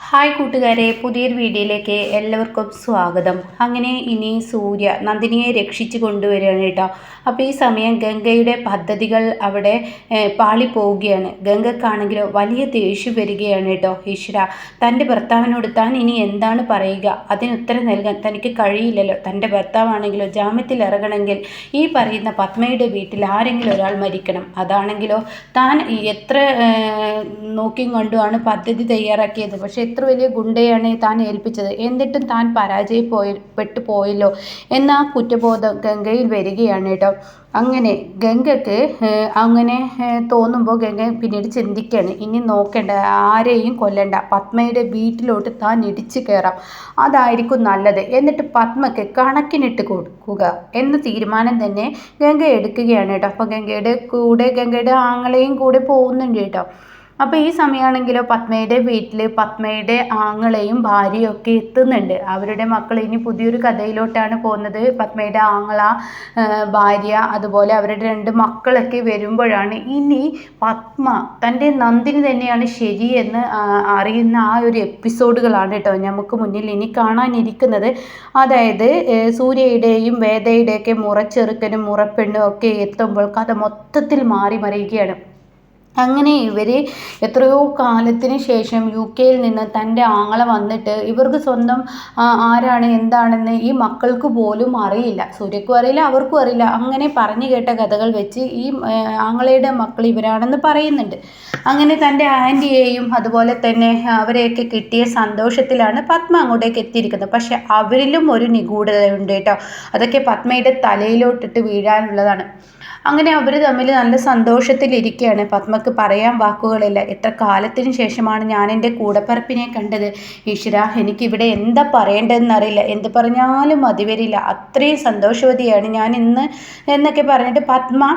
Hi കൂട്ടുകാരെ, പുതിയൊരു വീഡിയോയിലേക്ക് എല്ലാവർക്കും സ്വാഗതം. അങ്ങനെ ഇനി സൂര്യ നന്ദിനിയെ രക്ഷിച്ചു കൊണ്ടുവരികയാണ് കേട്ടോ. അപ്പോൾ ഈ സമയം ഗംഗയുടെ പദ്ധതികൾ അവിടെ പാളിപ്പോവുകയാണ്. ഗംഗക്കാണെങ്കിലോ വലിയ ദേഷ്യം വരികയാണ് കേട്ടോ. ഈശ്വര, തൻ്റെ ഭർത്താവിനോട് താൻ ഇനി എന്താണ് പറയുക? അതിനുത്തരം നൽകാൻ തനിക്ക് കഴിയില്ലല്ലോ. തൻ്റെ ഭർത്താവാണെങ്കിലോ ജാമ്യത്തിൽ ഇറങ്ങണമെങ്കിൽ ഈ പറയുന്ന പത്മയുടെ വീട്ടിൽ ആരെങ്കിലും ഒരാൾ മരിക്കണം. അതാണെങ്കിലോ താൻ എത്ര നോക്കിയും കണ്ടുമാണ് പദ്ധതി തയ്യാറാക്കിയത്. പക്ഷേ എത്ര വലിയ ഗുണ്ടയാണ് താൻ ഏൽപ്പിച്ചത്, എന്നിട്ടും താൻ പരാജയപ്പെട്ടു പോയല്ലോ എന്ന ആ കുറ്റബോധം ഗംഗയിൽ വരികയാണ് കേട്ടോ. അങ്ങനെ ഗംഗക്ക് അങ്ങനെ തോന്നുമ്പോൾ ഗംഗ പിന്നീട് ചിന്തിക്കുകയാണ്, ഇനി നോക്കേണ്ട, ആരെയും കൊല്ലണ്ട, പത്മയുടെ വീട്ടിലോട്ട് താൻ ഇടിച്ചു കയറാം, അതായിരിക്കും നല്ലത്. എന്നിട്ട് പത്മയ്ക്ക് കണക്കിനിട്ട് കൊടുക്കുക എന്ന തീരുമാനം തന്നെ ഗംഗ എടുക്കുകയാണ് കേട്ടോ. അപ്പോൾ ഗംഗയുടെ ആങ്ങളെയും കൂടെ പോകുന്നുണ്ട് കേട്ടോ. അപ്പോൾ ഈ സമയമാണെങ്കിലോ പത്മയുടെ വീട്ടിൽ പത്മയുടെ ആങ്ങളെയും ഭാര്യയും ഒക്കെ എത്തുന്നുണ്ട്. അവരുടെ മക്കൾ ഇനി പുതിയൊരു കഥയിലോട്ടാണ് പോകുന്നത്. പത്മയുടെ ആങ്ങള, ഭാര്യ, അതുപോലെ അവരുടെ 2 മക്കളൊക്കെ വരുമ്പോഴാണ് ഇനി പത്മ തൻ്റെ നന്ദിനി തന്നെയാണ് ശരിയെന്ന് അറിയുന്ന ആ ഒരു എപ്പിസോഡുകളാണ് കേട്ടോ നമുക്ക് മുന്നിൽ ഇനി കാണാനിരിക്കുന്നത്. അതായത് സൂര്യയുടെയും വേദയുടെയൊക്കെ മുറച്ചെറുക്കനും മുറപ്പെണ്ണും ഒക്കെ എത്തുമ്പോൾ കഥ മൊത്തത്തിൽ മാറി മറിയുകയാണ്. അങ്ങനെ ഇവർ എത്രയോ കാലത്തിന് ശേഷം UK നിന്ന് തൻ്റെ ആങ്ങള വന്നിട്ട് ഇവർക്ക് സ്വന്തം ആരാണ് എന്താണെന്ന് ഈ മക്കൾക്ക് പോലും അറിയില്ല. സൂര്യക്കും അറിയില്ല, അവർക്കും അറിയില്ല. അങ്ങനെ പറഞ്ഞു കേട്ട കഥകൾ വെച്ച് ഈ ആങ്ങളയുടെ മക്കൾ ഇവരാണെന്ന് പറയുന്നുണ്ട്. അങ്ങനെ തൻ്റെ ആൻറ്റിയെയും അതുപോലെ തന്നെ അവരെയൊക്കെ കിട്ടിയ സന്തോഷത്തിലാണ് പത്മ അങ്ങോട്ടേക്ക് എത്തിയിരിക്കുന്നത്. പക്ഷെ അവരിലും ഒരു നിഗൂഢതയുണ്ട് കേട്ടോ. അതൊക്കെ പത്മയുടെ തലയിലോട്ടിട്ട് വീഴാനുള്ളതാണ്. അങ്ങനെ അവർ തമ്മിൽ നല്ല സന്തോഷത്തിലിരിക്കുകയാണ്. പത്മക്ക് പറയാൻ വാക്കുകളില്ല. എത്ര കാലത്തിന് ശേഷമാണ് ഞാൻ എൻ്റെ കൂടപ്പിറപ്പിനെ കണ്ടത്. ഈശ്വര, എനിക്കിവിടെ എന്താ പറയേണ്ടതെന്നറിയില്ല, എന്ത് പറഞ്ഞാലും മതി വരില്ല, അത്രയും സന്തോഷവതിയാണ് ഞാൻ ഇന്ന് എന്നൊക്കെ പറഞ്ഞിട്ട് പത്മ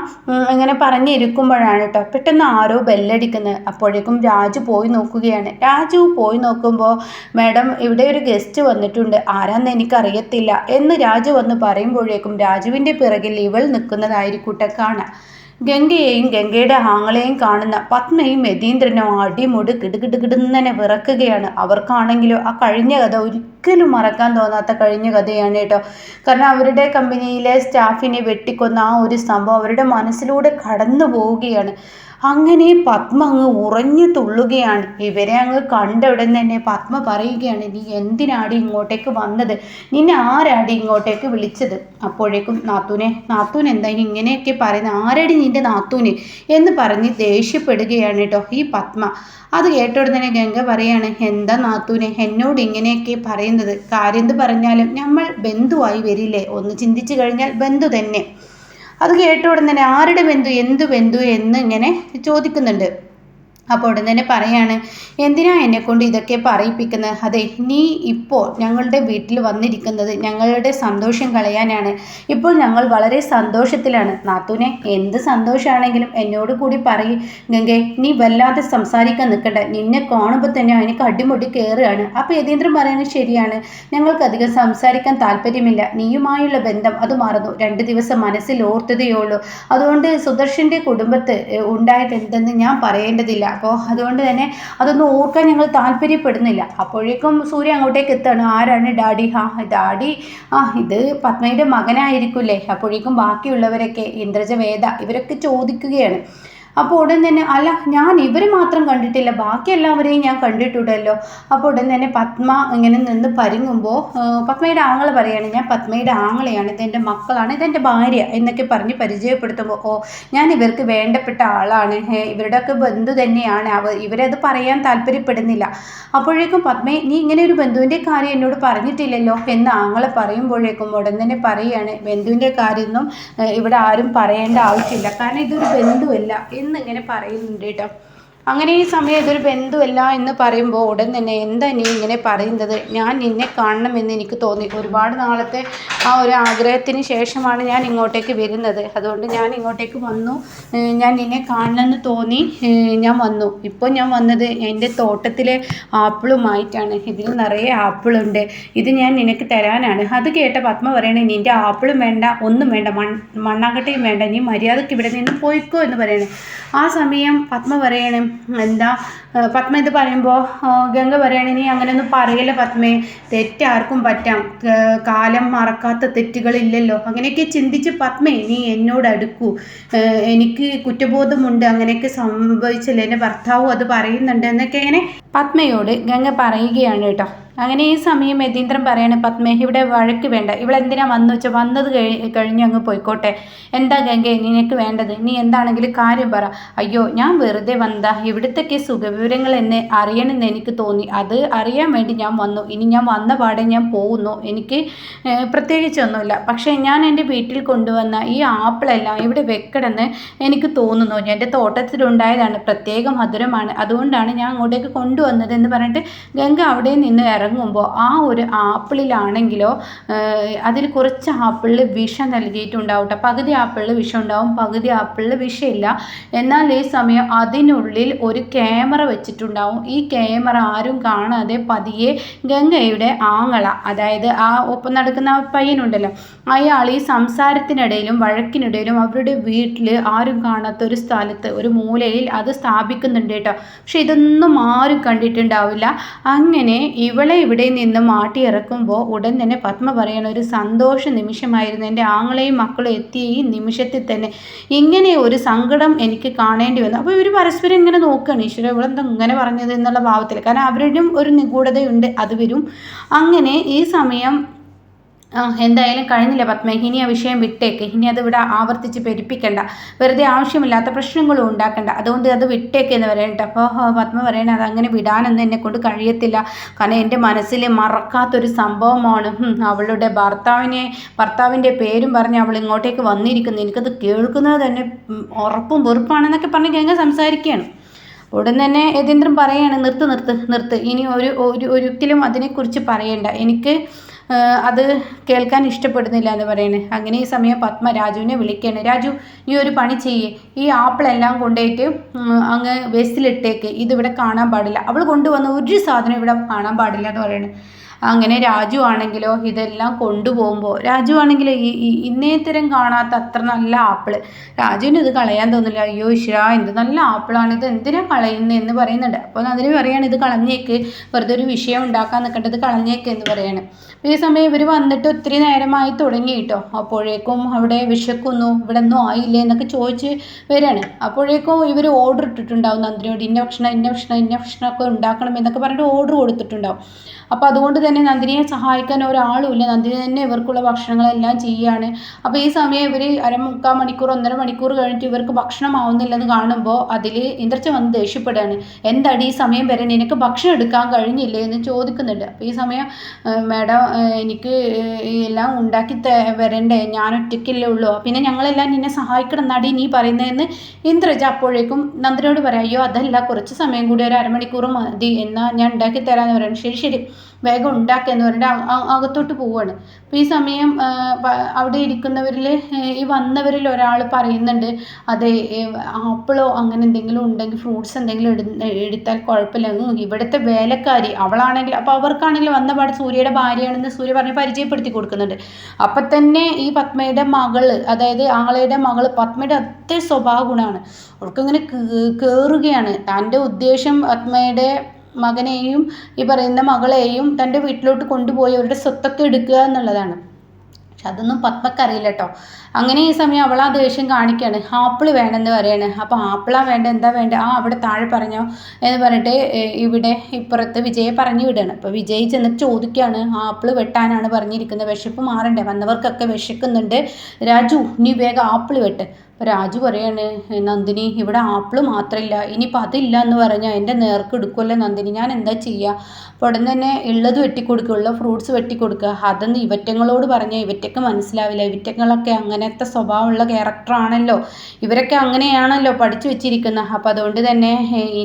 ഇങ്ങനെ പറഞ്ഞിരിക്കുമ്പോഴാണ് കേട്ടോ പെട്ടെന്ന് ആരോ ബെല്ലടിക്കുന്നത്. അപ്പോഴേക്കും രാജു പോയി നോക്കുകയാണ്. രാജു പോയി നോക്കുമ്പോൾ, മാഡം, ഇവിടെ ഒരു ഗസ്റ്റ് വന്നിട്ടുണ്ട്, ആരാന്ന് എനിക്കറിയത്തില്ല എന്ന് രാജു വന്ന് പറയുമ്പോഴേക്കും രാജുവിൻ്റെ പിറകിൽ ഇവൾ നിൽക്കുന്നതായിരിക്കൂട്ടെ കാണാം. ഗംഗയെയും ഗംഗയുടെ ആങ്ങളെയും കാണുന്ന പത്മയും യതീന്ദ്രനും അടിമുടി കിടുകിടുകിടുന്നനെ വിറക്കുകയാണ്. അവർക്കാണെങ്കിലോ ആ കഴിഞ്ഞ കഥ ഒരിക്കലും മറക്കാൻ തോന്നാത്ത കഴിഞ്ഞ കഥയാണ് കേട്ടോ. കാരണം അവരുടെ കമ്പനിയിലെ സ്റ്റാഫിനെ വെട്ടിക്കൊന്ന ആ ഒരു സംഭവം അവരുടെ മനസ്സിലൂടെ കടന്നു പോവുകയാണ്. അങ്ങനെ പത്മ അങ്ങ് ഉറഞ്ഞു തുള്ളുകയാണ്. ഇവരെ അങ്ങ് കണ്ട ഉടൻ തന്നെ പത്മ പറയുകയാണ്, നീ എന്തിനാടി ഇങ്ങോട്ടേക്ക് വന്നത്? നിന്നെ ആരാടി ഇങ്ങോട്ടേക്ക് വിളിച്ചത്? അപ്പോഴേക്കും നാത്തൂൻ എന്താ ഇങ്ങനെയൊക്കെ പറയുന്നത്? ആരടി നിന്റെ നാത്തൂന് എന്ന് പറഞ്ഞ് ദേഷ്യപ്പെടുകയാണ് കേട്ടോ ഈ പത്മ. അത് കേട്ട ഉടനെ ഗംഗ പറയാണ്, എന്താ നാത്തൂനെ എന്നോട് ഇങ്ങനെയൊക്കെ പറയുന്നത്? കാര്യം എന്ത് പറഞ്ഞാലും നമ്മൾ ബന്ധുവായി വരില്ലേ? ഒന്ന് ചിന്തിച്ചു കഴിഞ്ഞാൽ ബന്ധു തന്നെ. അത് കേട്ട ഉടൻ തന്നെ ആരുടെ ബന്ധു, എന്ത് ബന്ധു എന്ന് ഇങ്ങനെ ചോദിക്കുന്നുണ്ട്. അപ്പോൾ ഉടൻ തന്നെ പറയാണ്, എന്തിനാ എന്നെക്കൊണ്ട് ഇതൊക്കെ പറയിപ്പിക്കുന്നത്? അതെ, നീ ഇപ്പോൾ ഞങ്ങളുടെ വീട്ടിൽ വന്നിരിക്കുന്നത് ഞങ്ങളുടെ സന്തോഷം കളയാനാണ്. ഇപ്പോൾ ഞങ്ങൾ വളരെ സന്തോഷത്തിലാണ്. നാത്തൂനെ, എന്ത് സന്തോഷമാണെങ്കിലും എന്നോട് കൂടി പറയും. ഗംഗെ, നീ വല്ലാതെ സംസാരിക്കാൻ നിൽക്കണ്ട, നിന്നെ കാണുമ്പോൾ തന്നെ എനിക്ക് അടിമുടി കയറുകയാണ്. അപ്പോൾ യതീന്ദ്രൻ പറയുന്നത് ശരിയാണ്, ഞങ്ങൾക്കധികം സംസാരിക്കാൻ താല്പര്യമില്ല. നീയുമായുള്ള ബന്ധം അത് മറന്നു, 2 ദിവസം മനസ്സിൽ ഓർത്തതേ ഉള്ളൂ. അതുകൊണ്ട് സുദർശൻ്റെ കുടുംബത്ത് ഉണ്ടായത് എന്തെന്ന് ഞാൻ പറയേണ്ടതില്ല. അപ്പോൾ അതുകൊണ്ട് തന്നെ അതൊന്നും ഓർക്കാൻ ഞങ്ങൾ താല്പര്യപ്പെടുന്നില്ല. അപ്പോഴേക്കും സൂര്യ അങ്ങോട്ടേക്ക് എത്താണ്. ആരാണ് ഡാഡി? ഡാഡി, ഇത് പത്മയുടെ മകനായിരിക്കില്ലേ? അപ്പോഴേക്കും ബാക്കിയുള്ളവരൊക്കെ, ഇന്ദ്രജ, വേദ, ഇവരൊക്കെ ചോദിക്കുകയാണ്. അപ്പോൾ ഉടൻ തന്നെ, അല്ല, ഞാൻ ഇവർ മാത്രം കണ്ടിട്ടില്ല, ബാക്കി എല്ലാവരെയും ഞാൻ കണ്ടിട്ടുണ്ടല്ലോ. അപ്പോൾ ഉടൻ തന്നെ പത്മ ഇങ്ങനെ നിന്ന് പരുങ്ങുമ്പോൾ പത്മയുടെ ആങ്ങള പറയാണ്, ഞാൻ പത്മയുടെ ആങ്ങളെയാണ്, ഇതെൻ്റെ മക്കളാണ്, ഇതെൻ്റെ ഭാര്യ എന്നൊക്കെ പറഞ്ഞ് പരിചയപ്പെടുത്തുമ്പോൾ, ഓ, ഞാൻ ഇവർക്ക് വേണ്ടപ്പെട്ട ആളാണ്, ഇവരുടെയൊക്കെ ബന്ധു തന്നെയാണ്. ഇവരത് പറയാൻ താല്പര്യപ്പെടുന്നില്ല. അപ്പോഴേക്കും പത്മയെ, നീ ഇങ്ങനെ ഒരു ബന്ധുവിൻ്റെ കാര്യം എന്നോട് പറഞ്ഞിട്ടില്ലല്ലോ എന്ന് ആങ്ങളെ പറയുമ്പോഴേക്കും ഉടൻ തന്നെ പറയുകയാണ്, ബന്ധുവിൻ്റെ കാര്യമൊന്നും ഇവിടെ ആരും പറയേണ്ട ആവശ്യമില്ല, കാരണം ഇതൊരു ബന്ധുവല്ല എന്നിങ്ങനെ പറയുന്നുണ്ട് കേട്ടോ. അങ്ങനെ ഈ സമയം ഇതൊരു ബന്ധുവല്ല എന്ന് പറയുമ്പോൾ ഉടൻ തന്നെ, എന്താ നീ ഇങ്ങനെ പറയുന്നത്? ഞാൻ നിന്നെ കാണണമെന്ന് എനിക്ക് തോന്നി. ഒരുപാട് നാളത്തെ ആ ഒരു ആഗ്രഹത്തിന് ശേഷമാണ് ഞാൻ ഇങ്ങോട്ടേക്ക് വരുന്നത്. അതുകൊണ്ട് ഞാൻ ഇങ്ങോട്ടേക്ക് വന്നു. ഞാൻ നിന്നെ കാണണമെന്ന് തോന്നി ഞാൻ വന്നു. ഇപ്പോൾ ഞാൻ വന്നത് എൻ്റെ തോട്ടത്തിലെ ആപ്പിളുമായിട്ടാണ്. ഇതിൽ നിറയെ ആപ്പിളുണ്ട്, ഇത് ഞാൻ നിനക്ക് തരാനാണ്. അത് കേട്ട പത്മ പറയണേ, നിൻ്റെ ആപ്പിളും വേണ്ട, ഒന്നും വേണ്ട, മണ്ണാങ്കട്ടയും വേണ്ട, നീ മര്യാദയ്ക്ക് ഇവിടെ നിന്ന് പോയിക്കോ എന്ന് പറയണേ. ആ സമയം പത്മ പറയണേ, എന്താ പത്മ ഇത് പറയുമ്പോൾ ഗംഗ പറയണ നീ അങ്ങനെയൊന്നും പറയല്ല പത്മേ, തെറ്റാർക്കും പറ്റാം, കാലം മറക്കാത്ത തെറ്റുകളില്ലല്ലോ, അങ്ങനെയൊക്കെ ചിന്തിച്ച് പത്മേ നീ എന്നോട് അടുക്കൂ, എനിക്ക് കുറ്റബോധമുണ്ട്, അങ്ങനെയൊക്കെ സംഭവിച്ചില്ല, എൻ്റെ ഭർത്താവും അത് പറയുന്നുണ്ട് എന്നൊക്കെ ഇങ്ങനെ പത്മയോട് ഗംഗ പറയുകയാണ് കേട്ടോ. അങ്ങനെ ഈ സമയം യതീന്ദ്രൻ പറയാണ് പത്മേ ഇവിടെ വഴക്ക് വേണ്ട, ഇവളെന്തിനാ വന്നു വെച്ചാൽ വന്നത് കഴിഞ്ഞ് അങ്ങ് പോയിക്കോട്ടെ, എന്താ ഗംഗേ നിനക്ക് വേണ്ടത്, നീ എന്താണെങ്കിലും കാര്യം പറ. അയ്യോ ഞാൻ വെറുതെ വന്നതാ, ഇവിടുത്തൊക്കെ സുഖവിവരങ്ങൾ എന്നെ അറിയണമെന്ന് എനിക്ക് തോന്നി, അത് അറിയാൻ വേണ്ടി ഞാൻ വന്നു, ഇനി ഞാൻ വന്ന പാടെ ഞാൻ പോകുന്നു, എനിക്ക് പ്രത്യേകിച്ചൊന്നുമില്ല, പക്ഷേ ഞാൻ എൻ്റെ വീട്ടിൽ കൊണ്ടുവന്ന ഈ ആപ്പിളെല്ലാം ഇവിടെ വെക്കണമെന്ന് എനിക്ക് തോന്നുന്നു, എൻ്റെ തോട്ടത്തിലുണ്ടായതാണ്, പ്രത്യേക മധുരമാണ്, അതുകൊണ്ടാണ് ഞാൻ അങ്ങോട്ടേക്ക് കൊണ്ടുവന്നത് എന്ന് പറഞ്ഞിട്ട് ഗംഗ അവിടെ നിന്ന് ഇറങ്ങുമ്പോൾ ആ ഒരു ആപ്പിളിലാണെങ്കിലോ അതിൽ കുറച്ച് ആപ്പിളിൽ വിഷം നൽകിയിട്ടുണ്ടാവും കേട്ടോ. പകുതി ആപ്പിളിൽ വിഷം ഉണ്ടാവും, പകുതി ആപ്പിളിൽ വിഷമില്ല. എന്നാൽ ഈ സമയം അതിനുള്ളിൽ ഒരു ക്യാമറ വെച്ചിട്ടുണ്ടാവും. ഈ ക്യാമറ ആരും കാണാതെ പതിയെ ഗംഗയുടെ ആങ്ങള, അതായത് ആ ഒപ്പം നടക്കുന്ന ആ പയ്യനുണ്ടല്ലോ, അയാൾ ഈ സംസാരത്തിനിടയിലും വഴക്കിനിടയിലും അവരുടെ വീട്ടിൽ ആരും കാണാത്ത ഒരു സ്ഥലത്ത് ഒരു മൂലയിൽ അത് സ്ഥാപിക്കുന്നുണ്ട് കേട്ടോ. പക്ഷെ ഇതൊന്നും ആരും കണ്ടിട്ടുണ്ടാവില്ല. അങ്ങനെ ഇവളെ ഇവിടെ നിന്ന് മാറ്റിയിറക്കുമ്പോൾ ഉടൻ തന്നെ പത്മ പറയണ ഒരു സന്തോഷ നിമിഷമായിരുന്നു, എൻ്റെ ആങ്ങളെയും മക്കളും എത്തിയ ഈ നിമിഷത്തിൽ തന്നെ ഇങ്ങനെ ഒരു സങ്കടം എനിക്ക് കാണേണ്ടി വന്നു. അപ്പോൾ ഇവർ പരസ്പരം ഇങ്ങനെ നോക്കുകയാണ്, ഈശ്വര ഇവളെന്താ ഇങ്ങനെ പറഞ്ഞത് എന്നുള്ള ഭാവത്തിൽ, കാരണം അവരുടെയും ഒരു നിഗൂഢതയുണ്ട്, അത് വരും. അങ്ങനെ ഈ സമയം എന്തായാലും കഴിഞ്ഞില്ല പത്മ, ഇനി ആ വിഷയം വിട്ടേക്ക്, ഇനി അത് ഇവിടെ ആവർത്തിച്ച് പെരുപ്പിക്കണ്ട, വെറുതെ ആവശ്യമില്ലാത്ത പ്രശ്നങ്ങളും ഉണ്ടാക്കണ്ട, അതുകൊണ്ട് അത് വിട്ടേക്ക് എന്ന് പറയട്ടെ. അപ്പോൾ പത്മ പറയണേ അതങ്ങനെ വിടാനൊന്നും എന്നെ കൊണ്ട് കഴിയത്തില്ല, കാരണം എൻ്റെ മനസ്സിൽ മറക്കാത്തൊരു സംഭവമാണ്, അവളുടെ ഭർത്താവിൻ്റെ പേരും പറഞ്ഞ് അവൾ ഇങ്ങോട്ടേക്ക് വന്നിരിക്കുന്നു, എനിക്കത് കേൾക്കുന്നത് തന്നെ ഉറപ്പും വെറുപ്പാണെന്നൊക്കെ പറഞ്ഞ് ഗംഗ സംസാരിക്കുകയാണ്. ഉടൻ തന്നെ യതീന്ദ്രൻ പറയാണ് നിർത്ത്, ഇനി ഒരിക്കലും അതിനെക്കുറിച്ച് പറയണ്ട, എനിക്ക് അത് കേൾക്കാൻ ഇഷ്ടപ്പെടുന്നില്ല എന്ന് പറയണേ. അങ്ങനെ ഈ സമയം പത്മ രാജുവിനെ വിളിക്കുകയാണ്, രാജു നീ ഒരു പണി ചെയ്യേ, ഈ ആപ്പിളെല്ലാം കൊണ്ടുപോയിട്ട് അങ്ങ് വേസ്റ്റിലിട്ടേക്ക്, ഇതിവിടെ കാണാൻ പാടില്ല, അവൾ കൊണ്ടുവന്ന ഒരു സാധനം ഇവിടെ കാണാൻ പാടില്ല എന്ന് പറയണേ. അങ്ങനെ രാജു ആണെങ്കിലോ ഇതെല്ലാം കൊണ്ടുപോകുമ്പോൾ രാജു ആണെങ്കിലോ ഇന്നേത്തരം കാണാത്ത അത്ര നല്ല ആപ്പിള്, രാജുവിന് ഇത് കളയാൻ തോന്നില്ല, അയ്യോ ഈശ്വരാ എന്ത് നല്ല ആപ്പിളാണ്, ഇത് എന്തിനാ കളയുന്നത് എന്ന് പറയുന്നുണ്ട്. അപ്പോൾ അതിന് പറയാണ് ഇത് കളഞ്ഞേക്ക്, വെറുതെ ഒരു വിഷയം ഉണ്ടാക്കാൻ നിൽക്കേണ്ടത് കളഞ്ഞേക്ക് എന്ന് പറയാണ്. ഈ സമയം ഇവർ വന്നിട്ട് ഒത്തിരി നേരമായി തുടങ്ങി കേട്ടോ. അപ്പോഴേക്കും അവിടെ വിശക്കുന്നു, ഇവിടെ ഒന്നും ആയില്ലേ എന്നൊക്കെ ചോദിച്ച് വരികയാണ്. അപ്പോഴേക്കും ഇവർ ഓർഡർ ഇട്ടിട്ടുണ്ടാവും നന്ദിനിയോട്, ഇന്ന ഭക്ഷണമൊക്കെ ഉണ്ടാക്കണം എന്നൊക്കെ പറഞ്ഞിട്ട് ഓർഡർ കൊടുത്തിട്ടുണ്ടാവും. അപ്പോൾ അതുകൊണ്ട് തന്നെ നന്ദിനിയെ സഹായിക്കാൻ ഒരാളുമില്ല, നന്ദിനി തന്നെ ഇവർക്കുള്ള ഭക്ഷണങ്ങളെല്ലാം ചെയ്യുകയാണ്. അപ്പോൾ ഈ സമയം ഇവർ മുക്കാൽ മണിക്കൂർ 1.5 മണിക്കൂർ കഴിഞ്ഞിട്ട് ഇവർക്ക് ഭക്ഷണം ആവുന്നില്ലെന്ന് കാണുമ്പോൾ അതിൽ ഇന്ദ്രച്ച വന്ന് ദേഷ്യപ്പെടുകയാണ്, എന്താടി ഈ സമയം വരെ നിനക്ക് ഭക്ഷണം എടുക്കാൻ കഴിഞ്ഞില്ലേ എന്ന് ചോദിക്കുന്നുണ്ട്. അപ്പോൾ ഈ സമയം മാഡം എനിക്ക് എല്ലാം ഉണ്ടാക്കി വരണ്ടേ, ഞാൻ ഒറ്റയ്ക്കല്ലേ ഉള്ളൂ, പിന്നെ ഞങ്ങളെല്ലാം നിന്നെ സഹായിക്കണം നടി നീ പറയുന്നതെന്ന് ഇന്ദ്രജ അപ്പോഴേക്കും നന്ദിനിയോട് പറയാം. അയ്യോ അതല്ല, കുറച്ച് സമയം കൂടി ഒരു 1/2 മണിക്കൂർ മതി, എന്നാൽ ഞാൻ ഉണ്ടാക്കി തരാമെന്ന് പറയുന്നത്. ശരി വേഗം ഉണ്ടാക്കുകയെന്ന് പറഞ്ഞിട്ട് അകത്തോട്ട് പോവുകയാണ്. അപ്പോൾ ഈ സമയം അവിടെ ഇരിക്കുന്നവരിൽ ഈ വന്നവരിൽ ഒരാൾ പറയുന്നുണ്ട്, അതെ ആപ്പിളോ അങ്ങനെ എന്തെങ്കിലും ഉണ്ടെങ്കിൽ ഫ്രൂട്ട്സ് എന്തെങ്കിലും എടുത്താൽ കുഴപ്പമില്ല, ഇവിടുത്തെ വേലക്കാരി അവളാണെങ്കിൽ, അപ്പോൾ അവർക്കാണെങ്കിൽ വന്ന പാട് സൂര്യയുടെ ഭാര്യയാണെന്ന് സൂര്യ പറഞ്ഞ് പരിചയപ്പെടുത്തി കൊടുക്കുന്നുണ്ട്. അപ്പം തന്നെ ഈ പത്മയുടെ മകള്, അതായത് ആങ്ങളയുടെ മകള് പത്മയുടെ അത്ര സ്വഭാവ ഗുണമാണ്, അവൾക്കിങ്ങനെ കയറുകയാണ്. തൻ്റെ ഉദ്ദേശം പത്മയുടെ മകനെയും ഈ പറയുന്ന മകളെയും തൻ്റെ വീട്ടിലോട്ട് കൊണ്ടുപോയി അവരുടെ സ്വത്തൊക്കെ എടുക്കുക എന്നുള്ളതാണ്. പക്ഷെ അതൊന്നും പത്മക്കറിയില്ല കേട്ടോ. അങ്ങനെ ഈ സമയം അവൾ ആ ദേഷ്യം കാണിക്കുകയാണ്, ആപ്പിൾ വേണമെന്ന് പറയാണ്. അപ്പോൾ ആപ്പിളാ വേണ്ട, എന്താ വേണ്ട, അവിടെ താഴെ പറഞ്ഞോ എന്ന് പറഞ്ഞിട്ട് ഇവിടെ ഇപ്പുറത്ത് വിജയെ പറഞ്ഞു വിടുകയാണ്. അപ്പോൾ വിജയ് ചെന്നിട്ട് ചോദിക്കുകയാണ്, ആപ്പിൾ വെട്ടാനാണ് പറഞ്ഞിരിക്കുന്നത്, വിശപ്പ് മാറണ്ടേ, വന്നവർക്കൊക്കെ വിശക്കുന്നുണ്ട്, രാജു നീ വേഗം ആപ്പിൾ വെട്ട്. അപ്പോൾ രാജു പറയാണ്, നന്ദിനി ഇവിടെ ആപ്പിൾ മാത്രമില്ല, ഇനിയിപ്പോൾ അതില്ല എന്ന് പറഞ്ഞാൽ എൻ്റെ നേർക്ക് എടുക്കുമല്ലോ നന്ദിനി, ഞാൻ എന്താ ചെയ്യുക. അപ്പോൾ ഉടൻ തന്നെ ഉള്ളത് വെട്ടിക്കൊടുക്കുക, ഉള്ള ഫ്രൂട്ട്സ് വെട്ടിക്കൊടുക്കുക. അതൊന്നും ഇവറ്റങ്ങളോട് പറഞ്ഞാൽ ഇവറ്റക്ക് മനസ്സിലാവില്ല, ഇവറ്റങ്ങളൊക്കെ അങ്ങനത്തെ സ്വഭാവമുള്ള ക്യാരക്ടറാണല്ലോ, ഇവരൊക്കെ അങ്ങനെയാണല്ലോ പഠിച്ചു വെച്ചിരിക്കുന്നത്. അപ്പോൾ അതുകൊണ്ട് തന്നെ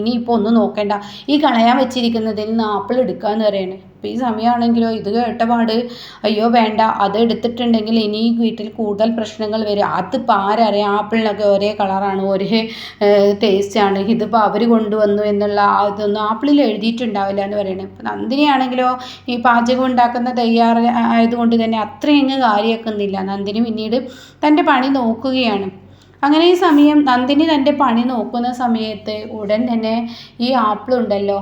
ഇനിയിപ്പോൾ ഒന്നും നോക്കേണ്ട, ഈ കളയാൻ വെച്ചിരിക്കുന്നതിൽ നിന്ന് ആപ്പിൾ എടുക്കുക എന്ന് പറയുന്നത്. അപ്പോൾ ഈ സമയമാണെങ്കിലോ ഇത് കേട്ടപാട് അയ്യോ വേണ്ട, അത് എടുത്തിട്ടുണ്ടെങ്കിൽ ഇനി ഈ വീട്ടിൽ കൂടുതൽ പ്രശ്നങ്ങൾ വരും, അതിപ്പോൾ ആരറിയാം, ആപ്പിളിനൊക്കെ ഒരേ കളറാണ്, ഒരേ ടേസ്റ്റാണ്, ഇതിപ്പോൾ അവർ കൊണ്ടുവന്നു എന്നുള്ള ഇതൊന്നും ആപ്പിളിൽ എഴുതിയിട്ടുണ്ടാവില്ല എന്ന് പറയുന്നത്. ഇപ്പോൾ നന്ദിനിയാണെങ്കിലോ ഈ പാചകം ഉണ്ടാക്കുന്ന ആയതുകൊണ്ട് തന്നെ അത്രയും കാര്യമാക്കുന്നില്ല. നന്ദിനി പിന്നീട് തൻ്റെ പണി നോക്കുകയാണ്. അങ്ങനെ ഈ സമയം നന്ദിനി തൻ്റെ പണി നോക്കുന്ന സമയത്ത് ഉടൻ തന്നെ ഈ ആപ്പിൾ ഉണ്ടല്ലോ,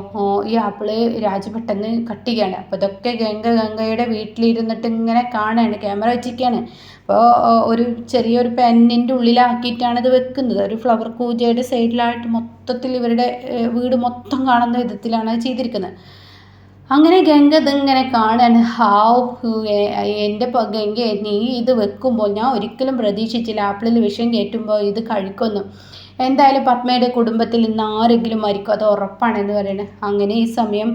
ഈ ആപ്പിള് രാജു പെട്ടെന്ന് കട്ട് ചെയ്യുകയാണ്. അപ്പോൾ ഇതൊക്കെ ഗംഗയുടെ വീട്ടിലിരുന്നിട്ട് ഇങ്ങനെ കാണുകയാണ്, ക്യാമറ വെച്ചിരിക്കുകയാണ്. അപ്പോൾ ഒരു ചെറിയൊരു പെന്നിൻ്റെ ഉള്ളിലാക്കിയിട്ടാണ് ഇത് വെക്കുന്നത്. ഒരു ഫ്ലവർ കൂജയുടെ സൈഡിലായിട്ട് മൊത്തത്തിൽ ഇവരുടെ വീട് മൊത്തം കാണുന്ന വിധത്തിലാണ് അത് ചെയ്തിരിക്കുന്നത്. അങ്ങനെ ഗംഗ ഇതിങ്ങനെ കാണാൻ, ഹാവ് എൻ്റെ ഗംഗ, നീ ഇത് വെക്കുമ്പോൾ ഞാൻ ഒരിക്കലും പ്രതീക്ഷിച്ചില്ല ആപ്പിളിൽ വിഷം കയറ്റുമ്പോൾ ഇത് കഴിക്കുമെന്നും. എന്തായാലും പത്മയുടെ കുടുംബത്തിൽ നിന്ന് ആരെങ്കിലും മരിക്കും, അത് ഉറപ്പാണെന്ന് പറയുന്നത്. അങ്ങനെ ഈ സമയം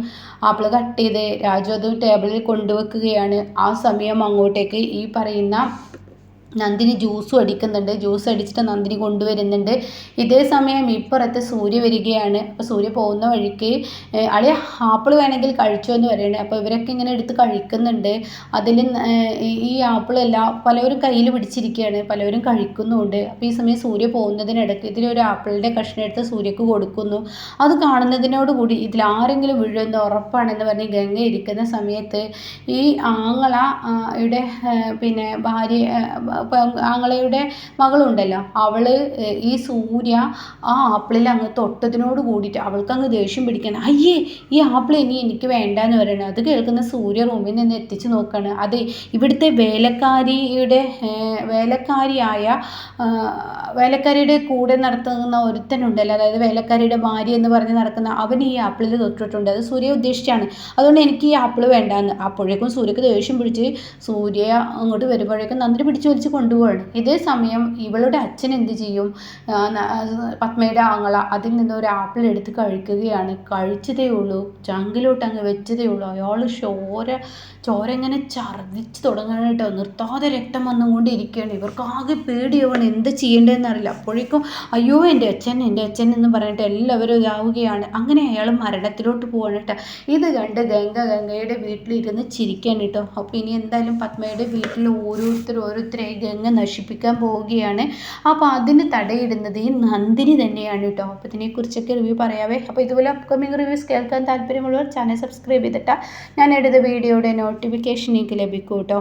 ആപ്പിൾ കട്ട് ചെയ്ത് രാജു അത് ടേബിളിൽ കൊണ്ടുവെക്കുകയാണ്. ആ സമയം അങ്ങോട്ടേക്ക് ഈ പറയുന്ന നന്ദിനി ജ്യൂസും അടിക്കുന്നുണ്ട്. ജ്യൂസ് അടിച്ചിട്ട് നന്ദിനി കൊണ്ടുവരുന്നുണ്ട്. ഇതേ സമയം ഇപ്പുറത്ത് സൂര്യ വരികയാണ്. അപ്പോൾ സൂര്യ പോകുന്ന വഴിക്ക് അളിയ ആപ്പിൾ വേണമെങ്കിൽ കഴിച്ചു എന്ന് പറയുന്നത്. അപ്പോൾ ഇവരൊക്കെ ഇങ്ങനെ എടുത്ത് കഴിക്കുന്നുണ്ട്. അതിൽ ഈ ആപ്പിളല്ല പലവരും കയ്യിൽ പിടിച്ചിരിക്കുകയാണ്, പലവരും കഴിക്കുന്നുമുണ്ട്. അപ്പോൾ ഈ സമയം സൂര്യ പോകുന്നതിനിടയ്ക്ക് ഇതിലൊരു ആപ്പിളിൻ്റെ കഷ്ണം എടുത്ത് സൂര്യക്ക് കൊടുക്കുന്നു. അത് കാണുന്നതിനോടുകൂടി ഇതിലാരെങ്കിലും വീഴുമെന്ന് ഉറപ്പാണെന്ന് പറഞ്ഞ് ഗംഗ ഇരിക്കുന്ന സമയത്ത് ഈ ആങ്ങളയുടെ പിന്നെ ഭാര്യ ആങ്ങളയുടെ മകളുണ്ടല്ലോ, അവൾ ഈ സൂര്യ ആ ആപ്പിളിൽ അങ്ങ് തൊട്ടതിനോട് കൂടിയിട്ട് അവൾക്ക് അങ്ങ് ദേഷ്യം പിടിക്കണം. അയ്യേ, ഈ ആപ്പിൾ ഇനി എനിക്ക് വേണ്ടെന്ന് പറയണം. അത് കേൾക്കുന്ന സൂര്യ റൂമിൽ നിന്ന് എത്തിച്ച് നോക്കുകയാണ്. അത് ഇവിടുത്തെ വേലക്കാരിയുടെ കൂടെ നടത്തുന്ന ഒരുത്തനുണ്ടല്ലോ, അതായത് വേലക്കാരിയുടെ ഭാര്യ എന്ന് പറഞ്ഞ് നടക്കുന്ന അവൻ ഈ ആപ്പിളിൽ തൊട്ടിട്ടുണ്ട്. അത് സൂര്യ ഉദ്ദേശിച്ചാണ്. അതുകൊണ്ട് എനിക്ക് ഈ ആപ്പിൾ വേണ്ടാന്ന്. അപ്പോഴേക്കും സൂര്യക്ക് ദേഷ്യം പിടിച്ച് സൂര്യ അങ്ങോട്ട് വരുമ്പോഴേക്കും നന്ദിനി പിടിച്ച് വലിച്ച് കൊണ്ടുപോവാണ്. ഇതേ സമയം ഇവളുടെ അച്ഛൻ എന്ത് ചെയ്യും, പത്മയുടെ ആങ്ങള അതിൽ നിന്ന് ഒരു ആപ്പിൾ എടുത്ത് കഴിക്കുകയാണ്. കഴിച്ചതേ ഉള്ളൂ, ചങ്കിലോട്ട് അങ്ങ് വെച്ചതേ ഉള്ളൂ, അയാൾ ചോര ഇങ്ങനെ ഛർദ്ദിച്ച് തുടങ്ങണം കേട്ടോ. നിർത്താതെ രക്തം വന്നുകൊണ്ടിരിക്കുകയാണ്. ഇവർക്ക് ആകെ പേടിയാവണം, എന്ത് ചെയ്യേണ്ടതെന്ന് അറിയില്ല. അപ്പോഴേക്കും അയ്യോ എൻ്റെ അച്ഛൻ എന്ന് പറഞ്ഞിട്ട് എല്ലാവരും ഇതാവുകയാണ്. അങ്ങനെ അയാൾ മരണത്തിലോട്ട് പോവാണ് കേട്ടോ. ഇത് കണ്ട് ഗംഗയുടെ വീട്ടിലിരുന്ന് ചിരിക്കാൻ കേട്ടോ. അപ്പോൾ ഇനി എന്തായാലും പത്മയുടെ വീട്ടിൽ ഓരോരുത്തരെ ഗംഗ നശിപ്പിക്കാൻ പോവുകയാണ്. അപ്പോൾ അതിന് തടയിടുന്നത് ഈ നന്ദിനി തന്നെയാണ് കേട്ടോ. അപ്പോൾ ഇതിനെക്കുറിച്ചൊക്കെ റിവ്യൂ പറയാവേ. അപ്പോൾ ഇതുപോലെ അപ്കമിങ് റിവ്യൂസ് കേൾക്കാൻ താല്പര്യമുള്ളവർ ചാനൽ സബ്സ്ക്രൈബ് ചെയ്തിട്ടാൽ ഞാൻ എടുത്ത വീഡിയോയുടെ നോട്ടിഫിക്കേഷൻ നിങ്ങൾക്ക് ലഭിക്കും കേട്ടോ.